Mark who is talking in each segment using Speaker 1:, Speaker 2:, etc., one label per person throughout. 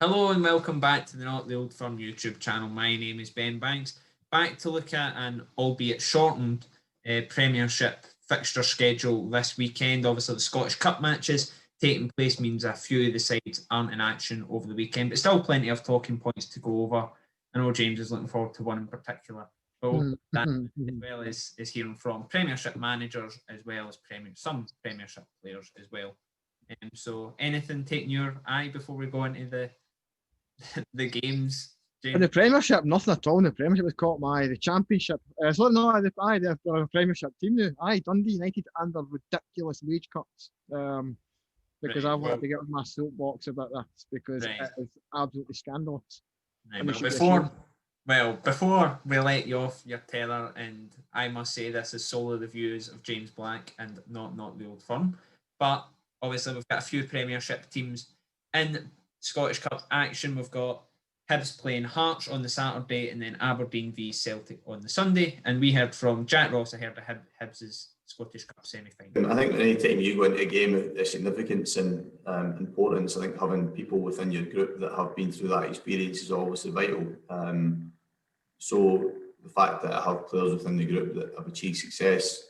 Speaker 1: Hello and welcome back to the Not the Old Firm YouTube channel. My name is Ben Banks. Back to look at an albeit shortened Premiership fixture schedule this weekend. Obviously, the Scottish Cup matches taking place means a few of the sides aren't in action over the weekend, but still plenty of talking points to go over. I know James is looking forward to one in particular. But we'll do that as well as hearing from Premiership managers as well as some Premiership players as well. So anything taking your eye before we go into the games,
Speaker 2: In the Premiership, nothing at all in the Premiership has caught my eye. The Championship, it's not they're a Premiership team now. Dundee United and their ridiculous wage cuts. Because I've had to get on my soapbox about this because it is absolutely scandalous.
Speaker 1: Before we let you off your tether, and I must say this is solely the views of James Black and not the Old Firm, but obviously we've got a few Premiership teams in Scottish Cup action. We've got Hibs playing Hearts on the Saturday and then Aberdeen v Celtic on the Sunday. And we heard from Jack Ross ahead of Hibs' Scottish Cup semi-final.
Speaker 3: I think any time you go into a game, the significance and importance, I think having people within your group that have been through that experience is obviously vital. So the fact that I have players within the group that have achieved success,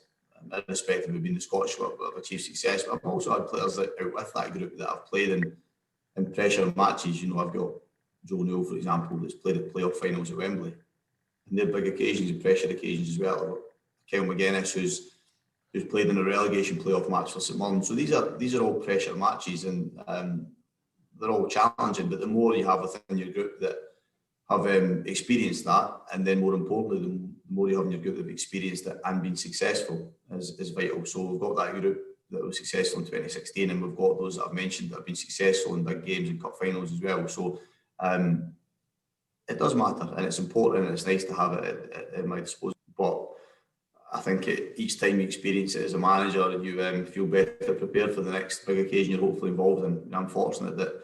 Speaker 3: irrespective of being the Scottish Cup, but have achieved success, but I've also had players that out with that group that have played in pressure matches. You know, I've got Joe Newell, for example, that's played at playoff finals at Wembley. And they're big occasions and pressure occasions as well. I've got Kyle McGuinness, who's played in a relegation playoff match for St Mirren. So these are all pressure matches, and they're all challenging. But the more you have within your group that have experienced that, and then more importantly, the more you have in your group that have experienced it and been successful is vital. So we've got that group that was successful in 2016, and we've got those that I've mentioned that have been successful in big games and cup finals as well. So it does matter, and it's important, and it's nice to have it at my disposal. But I think each time you experience it as a manager, you feel better prepared for the next big occasion you're hopefully involved in. And I'm fortunate that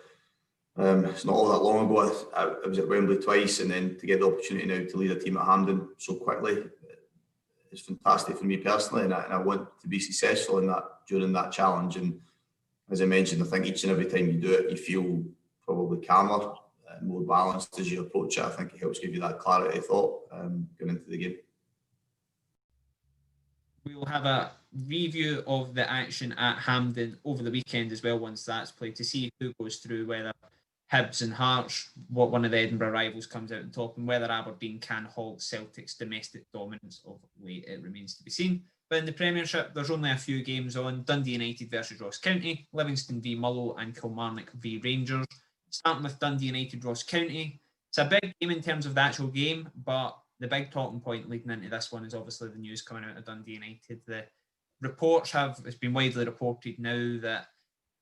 Speaker 3: it's not all that long ago. I was at Wembley twice, and then to get the opportunity now to lead a team at Hampden so quickly, it's fantastic for me personally, and I want to be successful in that during that challenge. And as I mentioned, I think each and every time you do it, you feel probably calmer, more balanced as you approach it. I think it helps give you that clarity of thought going into the game.
Speaker 1: We will have a review of the action at Hampden over the weekend as well once that's played, to see who goes through, whether Hibs and Hearts, what one of the Edinburgh rivals comes out on top, and whether Aberdeen can halt Celtic's domestic dominance of late. It remains to be seen. But in the Premiership, there's only a few games on. Dundee United versus Ross County, Livingston v Motherwell, and Kilmarnock v Rangers. Starting with Dundee United Ross County. It's a big game in terms of the actual game, but the big talking point leading into this one is obviously the news coming out of Dundee United. The reports it's been widely reported now that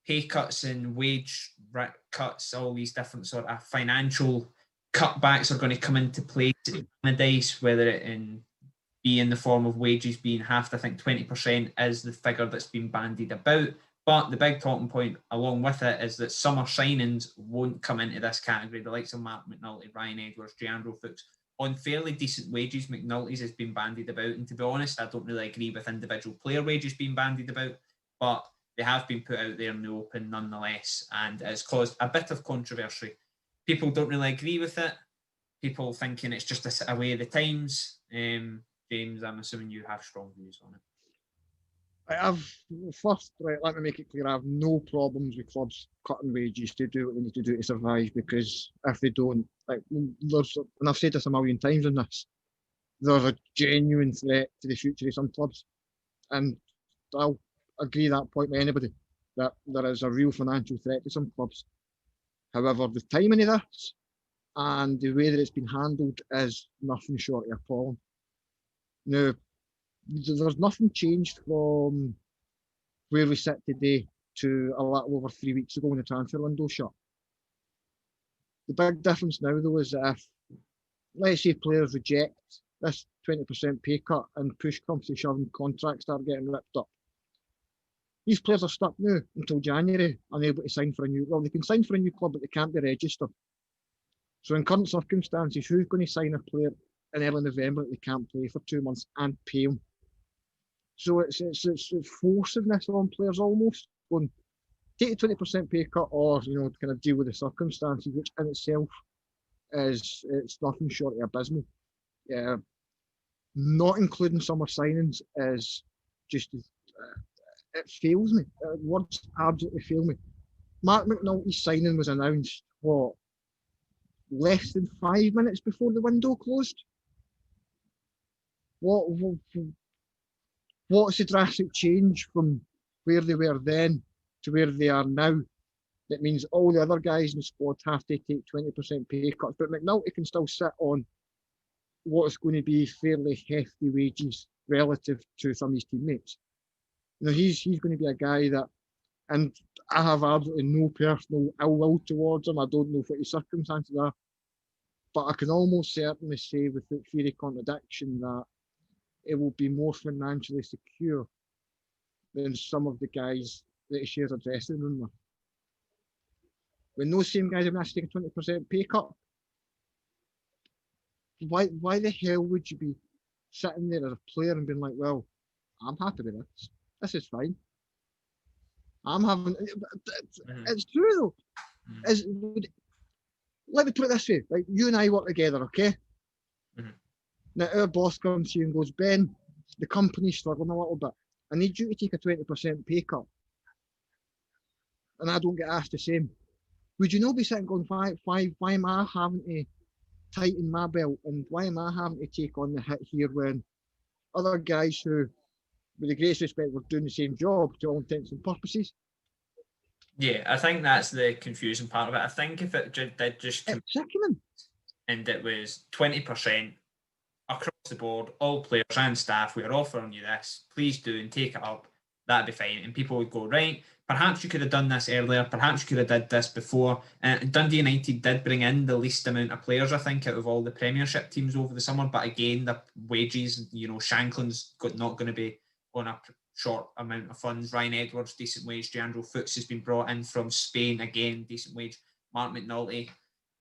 Speaker 1: pay cuts and wage cuts, all these different sort of financial cutbacks are going to come into play in dice, whether it be in the form of wages being halved. I think 20% is the figure that's been bandied about. But the big talking point along with it is that summer signings won't come into this category. The likes of Mark McNulty, Ryan Edwards, Leandro Fuchs, on fairly decent wages. McNulty's has been bandied about, and to be honest, I don't really agree with individual player wages being bandied about, but they have been put out there in the open nonetheless, and it's caused a bit of controversy. People don't really agree with it. People thinking it's just a way of the times. James, I'm assuming you have strong views on it.
Speaker 2: Let me make it clear, I have no problems with clubs cutting wages to do what they need to do to survive, because if they don't, and I've said this a million times on this, there's a genuine threat to the future of some clubs. And I'll agree that point with anybody, that there is a real financial threat to some clubs. However, the timing of this and the way that it's been handled is nothing short of appalling. Now, there's nothing changed from where we sit today to a little over 3 weeks ago when the transfer window shut. The big difference now, though, is that if, let's say, players reject this 20% pay cut and push comes to shove and contracts start getting ripped up, these players are stuck now until January, unable to sign for they can sign for a new club, but they can't be registered. So in current circumstances, who's going to sign a player in early November that they can't play for 2 months and pay them? So it's forcing this on players almost. Going, take a 20% pay cut, or kind of deal with the circumstances, which in itself it's nothing short of abysmal. Not including summer signings is just it fails me. Words absolutely fail me. Mark McNulty's signing was announced less than 5 minutes before the window closed. What's the drastic change from where they were then to where they are now? That means all the other guys in the squad have to take 20% pay cuts, but McNulty can still sit on what's going to be fairly hefty wages relative to some of his teammates. He's going to be a guy that, and I have absolutely no personal ill will towards him. I don't know what his circumstances are, but I can almost certainly say, without fear of contradiction, that it will be more financially secure than some of the guys that he shares a dressing room with. When those same guys have been asked to take a 20% pay cut, why the hell would you be sitting there as a player and being like, well, I'm happy with this. This is fine. It's true though. Let me put it this way, like, you and I work together, okay? Now our boss comes to you and goes, Ben, the company's struggling a little bit. I need you to take a 20% pay cut. And I don't get asked the same. Would you not be sitting going, why am I having to tighten my belt, and why am I having to take on the hit here when other guys who, with the greatest respect, were doing the same job to all intents and purposes?
Speaker 1: Yeah, I think that's the confusing part of it. I think if it did just
Speaker 2: it's sickening,
Speaker 1: and it was 20% across the board, all players and staff, we are offering you this, please do and take it up, that'd be fine. And people would go, right, perhaps you could have done this earlier, perhaps you could have did this before. Dundee United did bring in the least amount of players, I think, out of all the Premiership teams over the summer, but again, the wages, Shanklin's not going to be on a short amount of funds. Ryan Edwards, decent wage. Jandro Fuchs has been brought in from Spain, again, decent wage. Mark McNulty,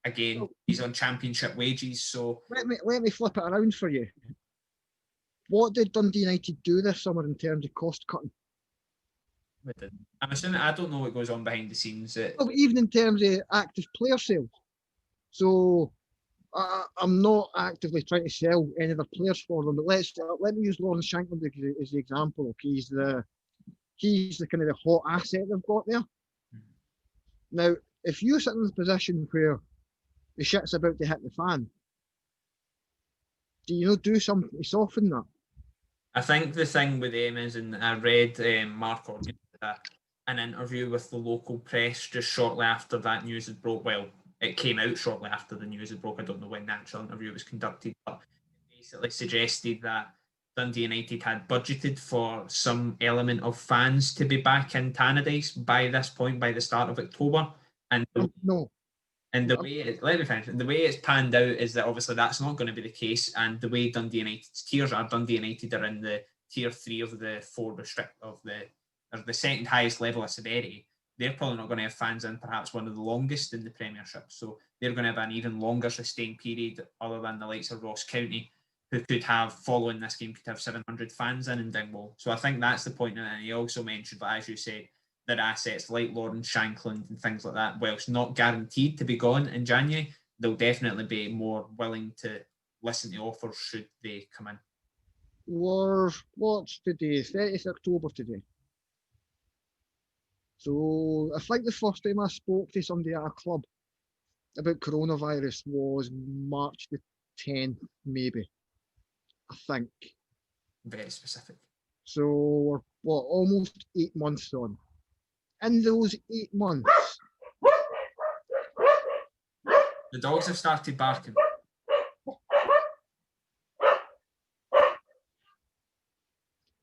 Speaker 1: again, he's on championship wages. So
Speaker 2: let me flip it around for you. What did Dundee United do this summer in terms of cost cutting?
Speaker 1: I'm assuming, I don't know what goes on behind the scenes.
Speaker 2: Well, even in terms of active player sales. So I'm not actively trying to sell any other players for them, but let me use Lawrence Shankland as the example. Okay, he's the kind of the hot asset they've got there. Now, if you're sitting in a position where the shit's about to hit the fan, do you do something to soften that?
Speaker 1: I think the thing with them is, and I read Mark Organ an interview with the local press just shortly after that news had broke. Well, it came out shortly after the news had broke. I don't know when the actual interview was conducted, but it basically suggested that Dundee United had budgeted for some element of fans to be back in Tannadice by this point, by the start of October. And
Speaker 2: no.
Speaker 1: And the way let me finish. The way it's panned out is that obviously that's not going to be the case. And the way Dundee United's tiers are, Dundee United are in the tier 3 of the 4 or the second highest level of severity. They're probably not going to have fans in perhaps one of the longest in the Premiership. So they're going to have an even longer sustained period, other than the likes of Ross County, who could have, following this game, could have 700 fans in Dingwall. So I think that's the point. And he also mentioned, but as you said, that assets like Lawrence Shankland and things like that, whilst not guaranteed to be gone in January, they'll definitely be more willing to listen to offers should they come in.
Speaker 2: What's today? 30th October today. So I think the first time I spoke to somebody at a club about coronavirus was March the 10th, maybe. I think.
Speaker 1: Very specific.
Speaker 2: So we're almost 8 months on. In those 8 months,
Speaker 1: the dogs have started barking.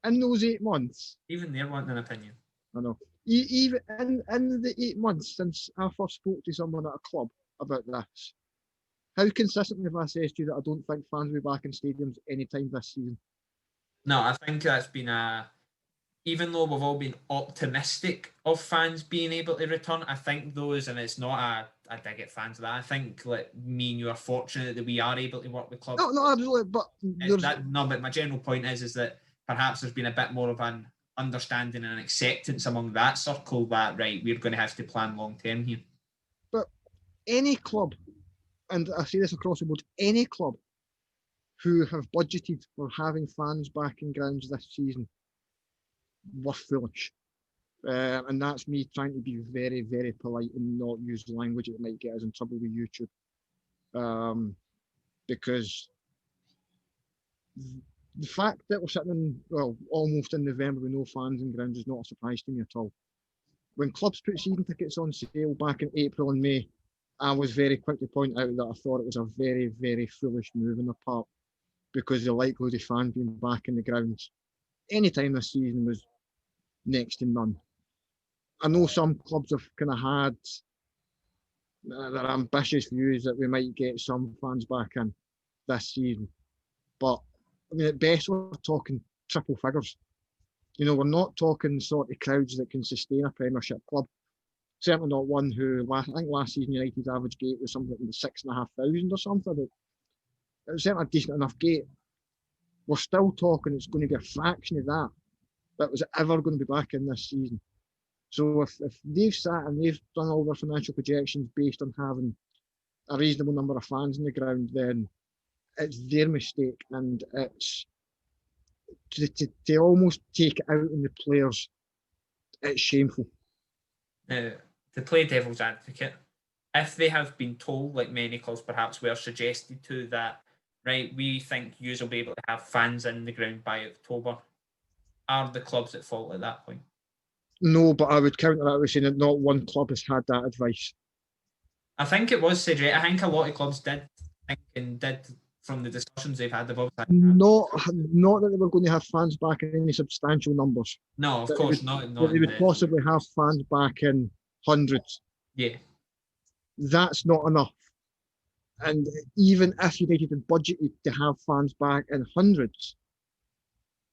Speaker 2: In those 8 months,
Speaker 1: even they're wanting an opinion.
Speaker 2: I know. Even in the 8 months since I first spoke to someone at a club about this, how consistently have I said to you that I don't think fans will be back in stadiums anytime this season?
Speaker 1: No, I think that's been even though we've all been optimistic of fans being able to return, I think those, and it's not a dig at fans of that, I think me and you are fortunate that we are able to work with clubs.
Speaker 2: No, absolutely. But
Speaker 1: but my general point is that perhaps there's been a bit more of an understanding and acceptance among that circle that, right, we're going to have to plan long term here.
Speaker 2: But any club, and I say this across the board, any club who have budgeted for having fans back in grounds this season were foolish. And that's me trying to be very, very polite and not use language that might get us in trouble with YouTube. Because the fact that we're sitting almost in November with no fans in grounds is not a surprise to me at all. When clubs put season tickets on sale back in April and May, I was very quick to point out that I thought it was a very, very foolish move on their part, because the likelihood of fans being back in the grounds anytime this season was next to none. I know some clubs have kind of had their ambitious views that we might get some fans back in this season, but I mean, at best we're talking triple figures. You know, we're not talking the sort of crowds that can sustain a Premiership club. Certainly not one who, I think last season United's average gate was something like 6,500 or something. It was certainly a decent enough gate. We're still talking it's going to be a fraction of that was ever going to be back in this season. So if they've sat and they've done all their financial projections based on having a reasonable number of fans in the ground, then it's their mistake, and it's to almost take it out on the players. It's shameful.
Speaker 1: Now, to play devil's advocate, if they have been told, like many clubs perhaps were suggested to, that, right, we think you will be able to have fans in the ground by October, are the clubs at fault at that point?
Speaker 2: No, but I would counter that with saying that not one club has had that advice.
Speaker 1: I think it was said, right? I think a lot of clubs did think and did, from the discussions they've had,
Speaker 2: not that they were going to have fans back in any substantial numbers.
Speaker 1: No, of course not.
Speaker 2: That they would possibly have fans back in hundreds.
Speaker 1: Yeah.
Speaker 2: That's not enough. And even if United had budgeted to have fans back in hundreds,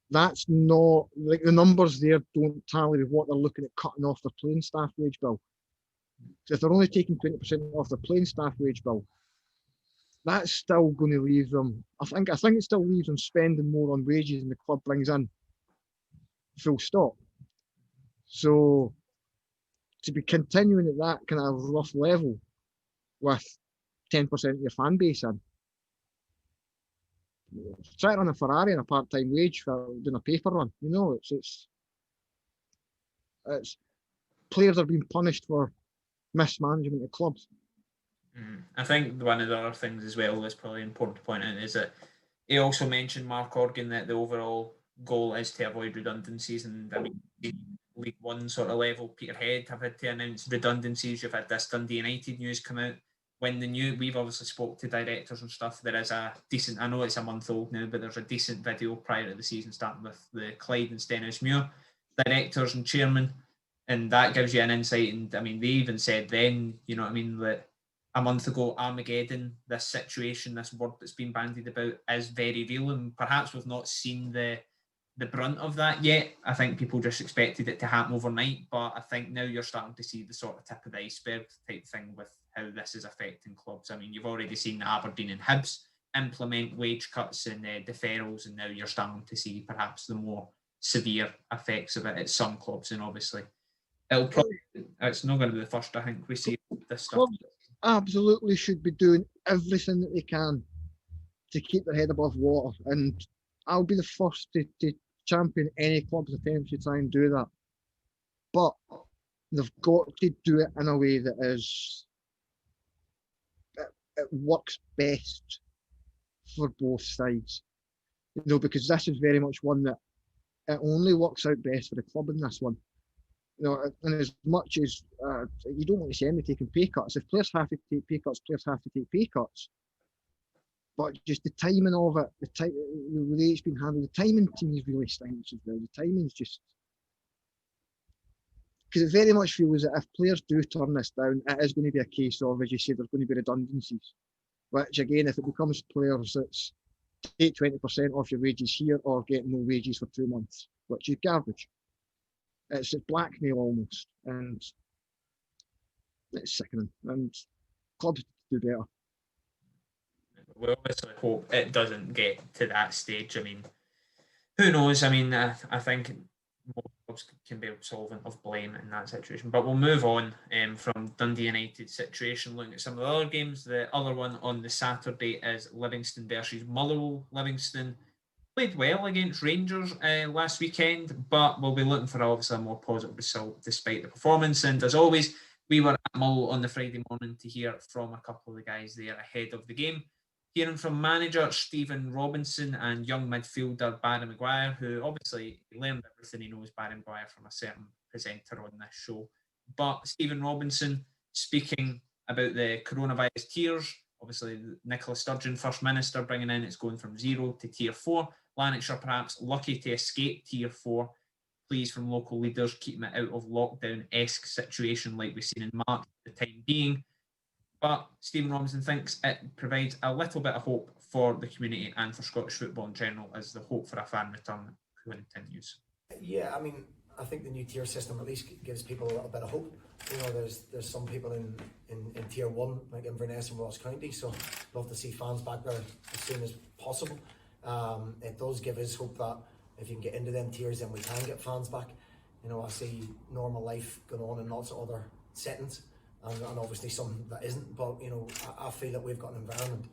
Speaker 2: that's not, like, the numbers there don't tally with what they're looking at cutting off their playing staff wage bill. So if they're only taking 20% off their playing staff wage bill, that's still going to leave them, I think it still leaves them spending more on wages than the club brings in, full stop. So to be continuing at that kind of rough level with 10% of your fan base in, try to run a Ferrari on a part-time wage for doing a paper run. You know, it's players are being punished for mismanagement of clubs.
Speaker 1: I think one of the other things as well that's probably important to point out is that he also mentioned, Mark Organ, that the overall goal is to avoid redundancies. And I mean, League One sort of level, Peterhead have had to announce redundancies. You've had this Dundee United news come out. When we've obviously spoke to directors and stuff, there is a decent, I know it's a month old now, but there's a decent video prior to the season starting with the Clyde and Stenhousemuir directors and chairman, and that gives you an insight. And I mean, they even said then, you know what I mean, that a month ago, Armageddon, this situation, this word that's been bandied about, is very real, and perhaps we've not seen the brunt of that yet. I think people just expected it to happen overnight, but I think now you're starting to see the sort of tip of the iceberg type thing with how this is affecting clubs. I mean, you've already seen Aberdeen and Hibs implement wage cuts and deferrals, and now you're starting to see perhaps the more severe effects of it at some clubs. And obviously, it's not going to be the first, I think, we see this stuff.
Speaker 2: Clubs absolutely should be doing everything that they can to keep their head above water, and I'll be the first to champion any club's attempts to try and do that. But they've got to do it in a way that it works best for both sides. You know, because this is very much one that it only works out best for the club in this one. You know, and as much as you don't want to see anybody taking pay cuts, if players have to take pay cuts, players have to take pay cuts. But just the timing of it, the way it's been handled, the timing to me really stinks as well. The timing's just, because it very much feels that if players do turn this down, it is going to be a case of, as you say, there's going to be redundancies. Which again, if it becomes players, it's take 20% off your wages here or get no wages for 2 months, which is garbage. It's blackmail almost, and it's sickening. And clubs do better.
Speaker 1: We obviously hope it doesn't get to that stage. I mean, who knows? I mean, I think clubs can be absolvent of blame in that situation. But we'll move on from Dundee United situation, looking at some of the other games. The other one on the Saturday is Livingston versus Motherwell. Livingston played well against Rangers last weekend, but we'll be looking for obviously a more positive result despite the performance. And as always, we were at Mull on the Friday morning to hear from a couple of the guys there ahead of the game. Hearing from manager Stephen Robinson and young midfielder Barry Maguire, who obviously learned everything he knows, Barry Maguire, from a certain presenter on this show. But Stephen Robinson speaking about the coronavirus tiers. Obviously, Nicola Sturgeon, First Minister, bringing in it's going from 0 to Tier 4. Lanarkshire perhaps lucky to escape Tier 4. Pleas from local leaders keeping it out of lockdown-esque situation like we've seen in March for the time being. But Stephen Robinson thinks it provides a little bit of hope for the community and for Scottish football in general as the hope for a fan return continues.
Speaker 4: Yeah, I mean, I think the new tier system at least gives people a little bit of hope. You know, there's some people in Tier 1, like Inverness and Ross County, so love to see fans back there as soon as possible. It does give us hope that if you can get into them tiers, then we can get fans back. You know, I see normal life going on in lots of other settings. And obviously some that isn't, but you know, I feel that we've got an environment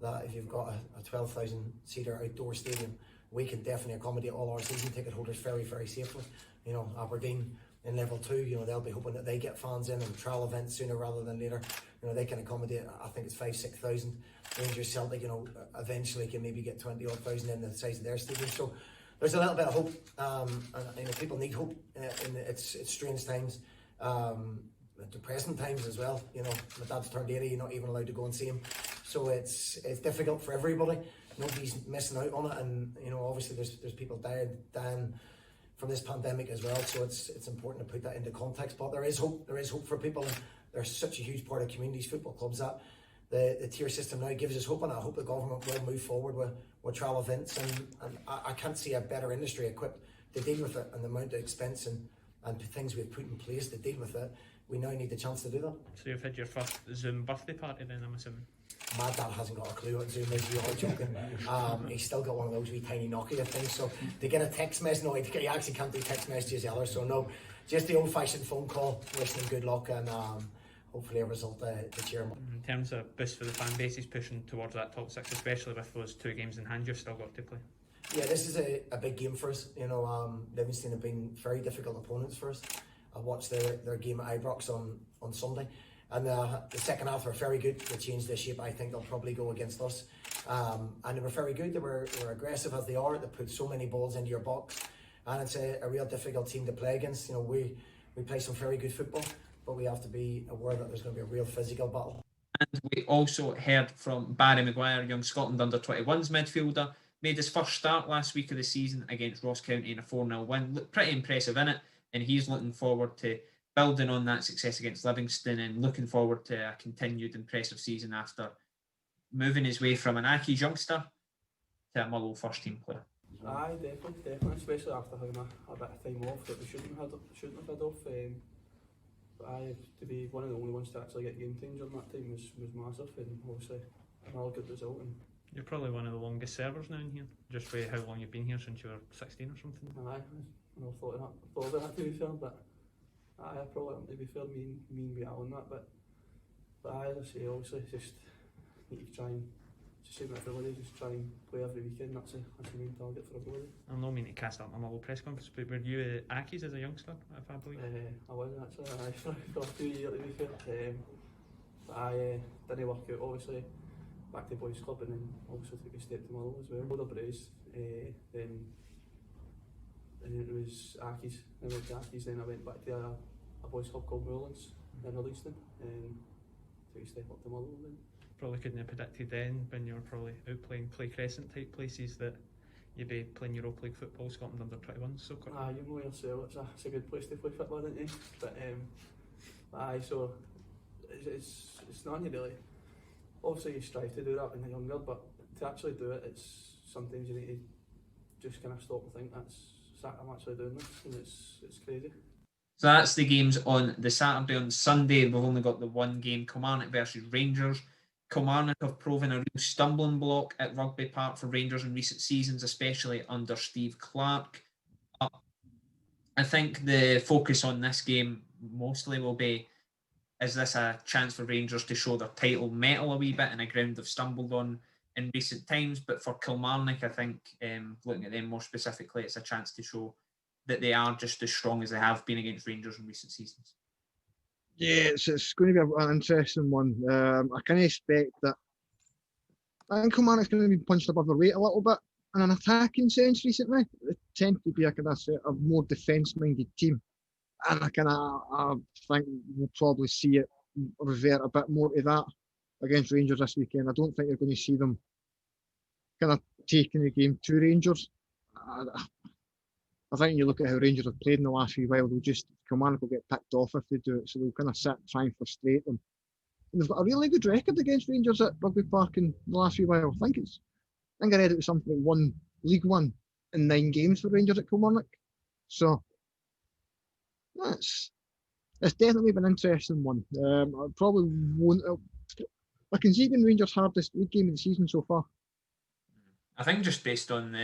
Speaker 4: that if you've got a 12,000 seater outdoor stadium, we can definitely accommodate all our season ticket holders very, very safely. You know, Aberdeen in level 2, you know, they'll be hoping that they get fans in and trial events sooner rather than later. You know, they can accommodate, I think it's 5,000-6,000. Rangers, Celtic, you know, eventually can maybe get 20-odd thousand in the size of their stadium. So there's a little bit of hope, and you know, people need hope in it's strange times. Depressing times as well. You know, my dad's turned 80, you're not even allowed to go and see him, so it's difficult for everybody. Nobody's missing out on it, and you know, obviously there's people dying from this pandemic as well, so it's important to put that into context. But there is hope for people, and there's such a huge part of communities, football clubs, that the tier system now gives us hope, and I hope the government will move forward with trial events, and I can't see a better industry equipped to deal with it, and the amount of expense and things we've put in place to deal with it. We now need the chance to do that.
Speaker 1: So you've had your first Zoom birthday party then, I'm assuming?
Speaker 4: My dad hasn't got a clue what Zoom is, we are joking. He's still got one of those wee tiny Nokia things, so to get a text message, no, he actually can't do text messages either, so no, just the old-fashioned phone call, wishing him good luck, and hopefully a result to cheer him up.
Speaker 1: In terms of boost for the fan base, he's pushing towards that top 6, especially with those 2 games in hand you've still got to play.
Speaker 4: Yeah, this is a big game for us. You know, Livingston have been very difficult opponents for us. I watched their game at Ibrox on Sunday, and the second half were very good. They changed their shape. I think they'll probably go against us, and they were very good. They were aggressive as they are. They put so many balls into your box, and it's a real difficult team to play against. You know, we play some very good football, but we have to be aware that there's going to be a real physical battle. And we also heard from Barry Maguire, young Scotland under-21s midfielder. Made his first start last week of the season against Ross County in a 4-0 win. Looked pretty impressive in it. And he's looking forward to building on that success against Livingston and looking forward to a continued impressive season after moving his way from an Accies youngster to a Motherwell first team player.
Speaker 5: Aye, definitely, especially after having a bit of time off that we shouldn't have had off. But to be one of the only ones to actually get game time during that time was massive, and obviously another good result. And
Speaker 1: you're probably one of the longest servers now in here, just for how long you've been here, since you were 16 or something.
Speaker 5: Aye. I thought of that to be fair, but I probably to be fair, me and Alan that, but as I say, obviously just need to try and just save my ability, just try and play every weekend. That's the main target for everybody.
Speaker 1: I'm not meaning to cast up my Motherwell press conference, but were you at Accies as a youngster, if I believe?
Speaker 5: I was actually, for a few years to be fair, but I didn't work out, obviously back to boys club, and then obviously took a step to Motherwell as well. Older Brace, and it was Accies. I went to Accies, then I went back to a boys club called Moorlands in Livingston, and took a step up to Motherwell then.
Speaker 1: Probably couldn't have predicted then, when you were probably out playing Clay Crescent type places, that you'd be playing Europa League football, Scotland under 21 so quick.
Speaker 5: You know yourself, it's a good place to play football, isn't it? But so it's not really. Obviously you strive to do that when you're younger, but to actually do it, it's sometimes you need to just kind of stop and think I'm actually doing this, and it's crazy. So that's the games on the Saturday. On Sunday, we've only got the one game, Kilmarnock versus Rangers. Kilmarnock have proven a real stumbling block at Rugby Park for Rangers in recent seasons, especially under Steve Clarke.
Speaker 1: I think the focus on this game mostly will be, is this a chance for Rangers to show their title mettle a wee bit in a ground they've stumbled on in recent times? But for Kilmarnock, I think, looking at them more specifically, it's a chance to show that they are just as strong as they have been against Rangers in recent seasons.
Speaker 2: Yeah, it's going to be an interesting one. I can expect that. I think Kilmarnock's going to be punched above their weight a little bit in an attacking sense recently. They tend to be a more defence-minded team. And I think we'll probably see it revert a bit more to that against Rangers this weekend. I don't think you're going to see them kind of taking the game to Rangers. I think you look at how Rangers have played in the last few while, Kilmarnock will get picked off if they do it, so they'll kind of sit and try and frustrate them. And they've got a really good record against Rangers at Rugby Park in the last few while. I think I read it was something like League One in 9 games for Rangers at Kilmarnock. So it's definitely been an interesting one. I probably won't. I can see it being Rangers' hardest league game of the season so far.
Speaker 1: I think just based on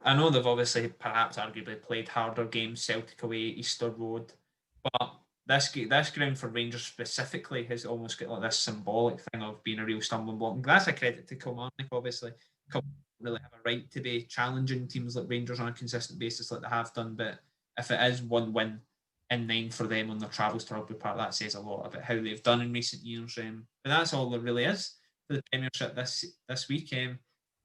Speaker 1: I know they've obviously perhaps arguably played harder games, Celtic away, Easter Road, but this ground for Rangers specifically has almost got like this symbolic thing of being a real stumbling block. And that's a credit to Kilmarnock, obviously. Kilmarnock really have a right to be challenging teams like Rangers on a consistent basis like they have done, but if it is one win in 9 for them on their travels to Rugby Park, that says a lot about how they've done in recent years. But that's all there really is for the Premiership this week.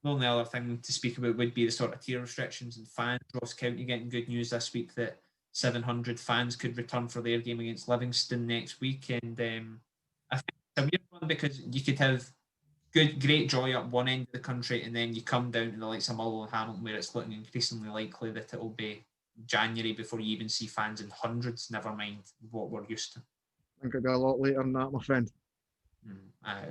Speaker 1: The only other thing to speak about would be the sort of tier restrictions and fans. Ross County getting good news this week that 700 fans could return for their game against Livingston next week. And I think it's a weird one because you could have great joy up one end of the country and then you come down to the likes of Motherwell and Hamilton where it's looking increasingly likely that it will be January before you even see fans in hundreds, never mind what we're used to.
Speaker 2: I think it'll be a lot later than that, my friend.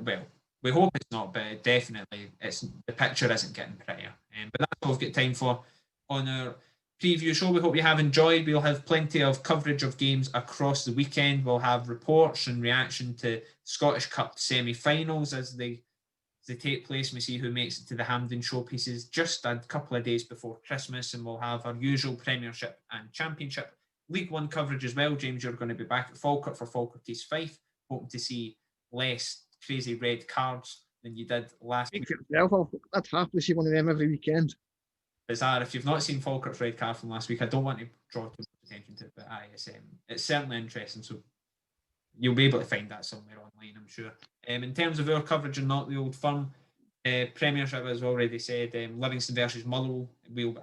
Speaker 1: Well, we hope it's not, but definitely the picture isn't getting prettier. But that's all we've got time for on our preview show. We hope you have enjoyed. We'll have plenty of coverage of games across the weekend. We'll have reports and reaction to Scottish Cup semi-finals as they take place. We see who makes it to the Hampden showpieces just a couple of days before Christmas, and we'll have our usual Premiership and Championship League One coverage as well. James, you're going to be back at Falkirk for Falkirk East Fife, hoping to see less crazy red cards than you did last week.
Speaker 2: I'd happily see one of them every weekend.
Speaker 1: Bizarre. If you've not seen Falkirk's red card from last week, I don't want to draw too much attention to it, but it's certainly interesting. So you'll be able to find that somewhere online, I'm sure. In terms of our coverage and Not the Old Firm, Premiership, as already said, Livingston versus Motherwell,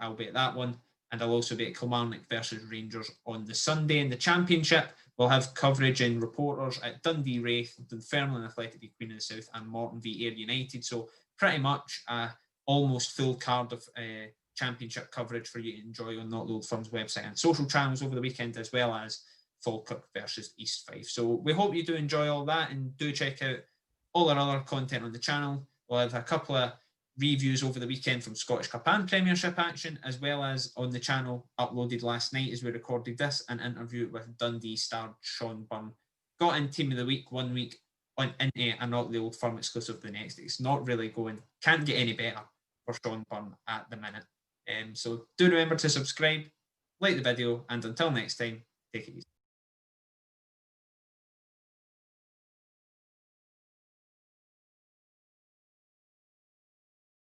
Speaker 1: I'll be at that one, and I'll also be at Kilmarnock versus Rangers on the Sunday. In the Championship, we'll have coverage and reporters at Dundee Wraith, Dunfermline Athletic v Queen of the South, and Morton v Ayr United. So pretty much almost full card of Championship coverage for you to enjoy on Not the Old Firm's website and social channels over the weekend, as well as Falkirk versus East Fife. So we hope you do enjoy all that, and do check out all our other content on the channel. We'll have a couple of reviews over the weekend from Scottish Cup and Premiership action, as well as on the channel uploaded last night as we recorded this, an interview with Dundee star Sean Byrne. Got in Team of the Week 1 week on into a Not the Old Firm exclusive the next. It's not really can't get any better for Sean Byrne at the minute. So do remember to subscribe, like the video, and until next time, take it easy.